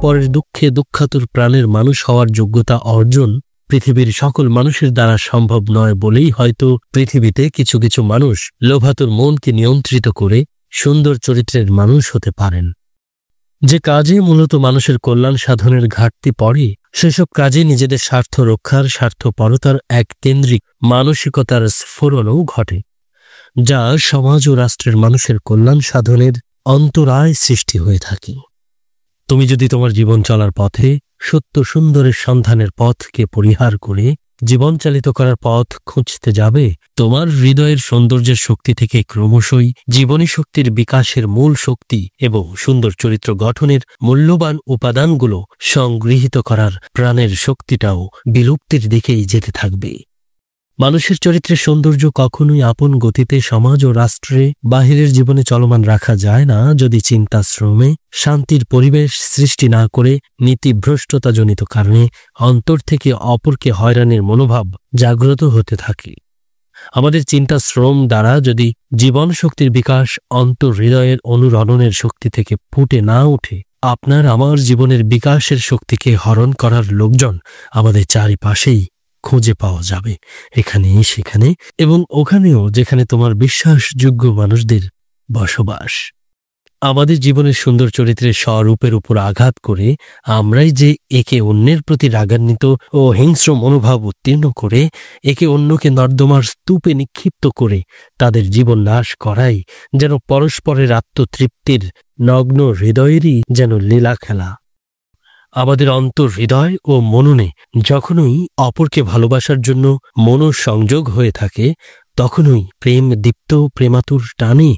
পরের দুঃখে দুঃখাতুর প্রাণের মানুষ হওয়ার যোগ্যতা অর্জন পৃথিবীর সকল মানুষের দ্বারা সম্ভব নয় বলেই হয়তো পৃথিবীতে কিছু কিছু মানুষ লোভাতুর মনকে নিয়ন্ত্রিত করে সুন্দর চরিত্রের মানুষ হতে পারেন। যে কাজে মূলত মানুষের কল্যাণ সাধনের ঘাটতি পড়ে, সেসব কাজে নিজেদের স্বার্থ রক্ষার, স্বার্থপরতার এক কেন্দ্রিক মানসিকতার স্ফুরণও ঘটে, যা সমাজ ও রাষ্ট্রের মানুষের কল্যাণ সাধনের অন্তরায় সৃষ্টি হয়ে থাকে। তুমি যদি তোমার জীবন চলার পথে সত্য সুন্দরের সন্ধানের পথকে পরিহার করে জীবন চালিত করার পথ খুঁজতে যাবে, তোমার হৃদয়ের সৌন্দর্যের শক্তি থেকে ক্রমশই জীবনী শক্তির বিকাশের মূল শক্তি এবং সুন্দর চরিত্র গঠনের মূল্যবান উপাদানগুলো সংগৃহীত করার প্রাণের শক্তিটাও বিলুপ্তির দিকেই যেতে থাকবে। মানুষের চরিত্রের সৌন্দর্য কখনোই আপন গতিতে সমাজ ও রাষ্ট্রে বাহিরের জীবনে চলমান রাখা যায় না যদি চিন্তাশ্রমে শান্তির পরিবেশ সৃষ্টি না করে নীতিভ্রষ্টতাজনিত কারণে অন্তর থেকে অপরকে হয়রানির মনোভাব জাগ্রত হতে থাকে। আমাদের চিন্তাশ্রম দ্বারা যদি জীবন শক্তির বিকাশ অন্তর হৃদয়ের অনুরণনের শক্তি থেকে ফুটে না ওঠে, আপনার আমার জীবনের বিকাশের শক্তিকে হরণ করার লোকজন আমাদের চারিপাশেই খুঁজে পাওয়া যাবে, এখানে সেখানে এবং ওখানেও যেখানে তোমার বিশ্বাসযোগ্য মানুষদের বসবাস। আমাদের জীবনের সুন্দর চরিত্রের স্বরূপের উপর আঘাত করে আমরাই যে একে অন্যের প্রতি রাগান্বিত ও হিংস্র মনোভাব উত্তীর্ণ করে একে অন্যকে নর্দমার স্তূপে নিক্ষিপ্ত করে তাদের জীবন নাশ করাই যেন পরস্পরের আত্মতৃপ্তির নগ্ন হৃদয়েরই যেন লীলা খেলা। আমাদের অন্তর হৃদয় ও মননে যখনই অপরকে ভালোবাসার জন্য মনোসংযোগ হয়ে থাকে, তখনই প্রেম দীপ্ত প্রেমাতুর টানে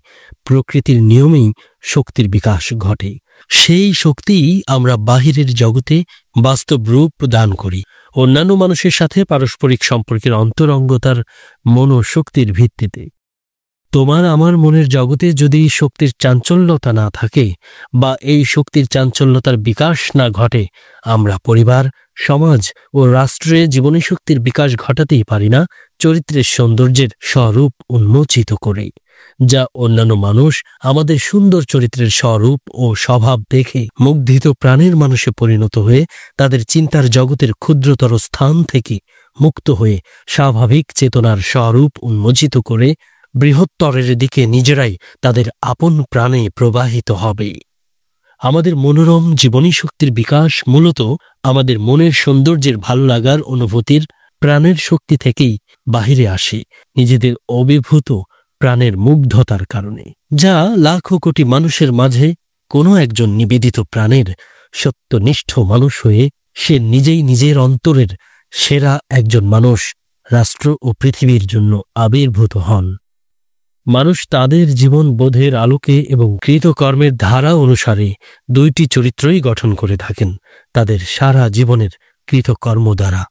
প্রকৃতির নিয়মেই শক্তির বিকাশ ঘটে। সেই শক্তিই আমরা বাহিরের জগতে বাস্তব রূপ দান করি। অন্যান্য মানুষের সাথে পারস্পরিক সম্পর্কের অন্তরঙ্গতার মনোশক্তির ভিত্তিতে। তোমার আমার মনের জগতে যদি শক্তির চাঞ্চল্যতা না থাকে বা এই শক্তির চাঞ্চল্যতার বিকাশ না ঘটে, আমরা পরিবার, সমাজ ও রাষ্ট্রে জীবনী শক্তির বিকাশ ঘটাতেই পারি না চরিত্রের সৌন্দর্যের স্বরূপ উন্মোচিত করে, যা অন্যান্য মানুষ আমাদের সুন্দর চরিত্রের স্বরূপ ও স্বভাব দেখে মুগ্ধিত প্রাণের মানুষে পরিণত হয়ে তাদের চিন্তার জগতের ক্ষুদ্রতর স্থান থেকে মুক্ত হয়ে স্বাভাবিক চেতনার স্বরূপ উন্মোচিত করে বৃহত্তরের দিকে নিজেরাই তাদের আপন প্রাণে প্রবাহিত হবে। আমাদের মনোরম জীবনী শক্তির বিকাশ মূলত আমাদের মনের সৌন্দর্যের ভালো লাগার অনুভূতির প্রাণের শক্তি থেকেই বাহিরে আসে, নিজেদের অভিভূত প্রাণের মুগ্ধতার কারণে, যা লাখো কোটি মানুষের মাঝে কোনো একজন নিবেদিত প্রাণের সত্যনিষ্ঠ মানুষ হয়ে সে নিজেই নিজের অন্তরের সেরা একজন মানুষ রাষ্ট্র ও পৃথিবীর জন্য আবির্ভূত হন। মানুষ তাদের জীবন বোধের আলোকে এবং কৃতকর্মের ধারা অনুসারে দুইটি চরিত্রই গঠন করে থাকেন তাদের সারা জীবনের কৃতকর্ম দ্বারা,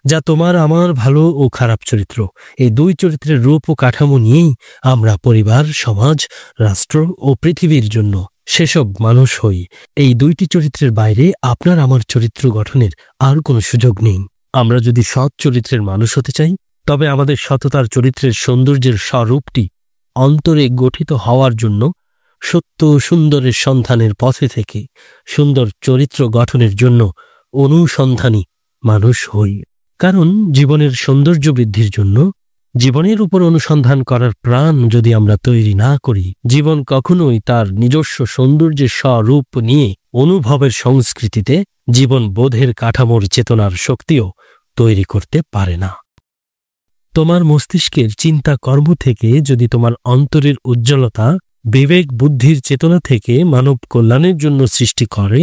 যা তোমার আমার ভালো ও খারাপ চরিত্র। এই দুই চরিত্রের রূপ ও কাঠামো নিয়েই আমরা পরিবার, সমাজ, রাষ্ট্র ও পৃথিবীর জন্য সেসব মানুষ হই। এই দুইটি চরিত্রের বাইরে আপনার আমার চরিত্র গঠনের আর কোনো সুযোগ নেই। আমরা যদি সৎ চরিত্রের মানুষ হতে চাই, তবে আমাদের সততার চরিত্রের সৌন্দর্যের স্বরূপটি অন্তরে গঠিত হওয়ার জন্য সত্য সুন্দরের সন্ধানের পথে থেকে সুন্দর চরিত্র গঠনের জন্য অনুসন্ধানী মানুষ হই। কারণ জীবনের সৌন্দর্য বৃদ্ধির জন্য জীবনের উপর অনুসন্ধান করার প্রাণ যদি আমরা তৈরি না করি, জীবন কখনোই তার নিজস্ব সৌন্দর্যের স্বরূপ নিয়ে অনুভবের সংস্কৃতিতে জীবন বোধের কাঠামোর চেতনার শক্তিও তৈরি করতে পারে না। তোমার মস্তিষ্কের চিন্তা কর্ম থেকে যদি তোমার অন্তরের উজ্জ্বলতা বিবেক বুদ্ধির চেতনা থেকে মানব কল্যাণের জন্য সৃষ্টি করে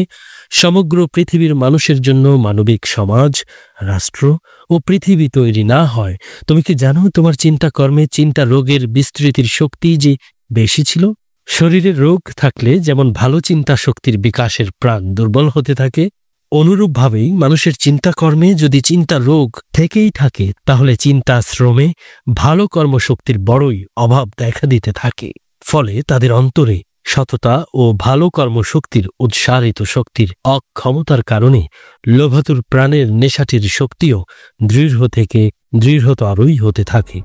সমগ্র পৃথিবীর মানুষের জন্য মানবিক সমাজ, রাষ্ট্র ও পৃথিবী তৈরি না হয়, তুমি কি জানো তোমার চিন্তা কর্মে চিন্তা রোগের বিস্তৃতির শক্তি যে বেশি ছিল? শরীরের রোগ থাকলে যেমন ভালো চিন্তা শক্তির বিকাশের প্রাণ দুর্বল হতে থাকে, অনুরূপভাবেই মানুষের চিন্তাকর্মে যদি চিন্তা রোগ থেকেই থাকে, তাহলে চিন্তা শ্রমে ভালো কর্মশক্তির বড়ই অভাব দেখা দিতে থাকে। ফলে তাদের অন্তরে সততা ও ভালো কর্মশক্তির উৎসারিত শক্তির অক্ষমতার কারণে লোভাতুর প্রাণের নেশাটির শক্তিও দৃঢ় থেকে দৃঢ়তরই হতে থাকে।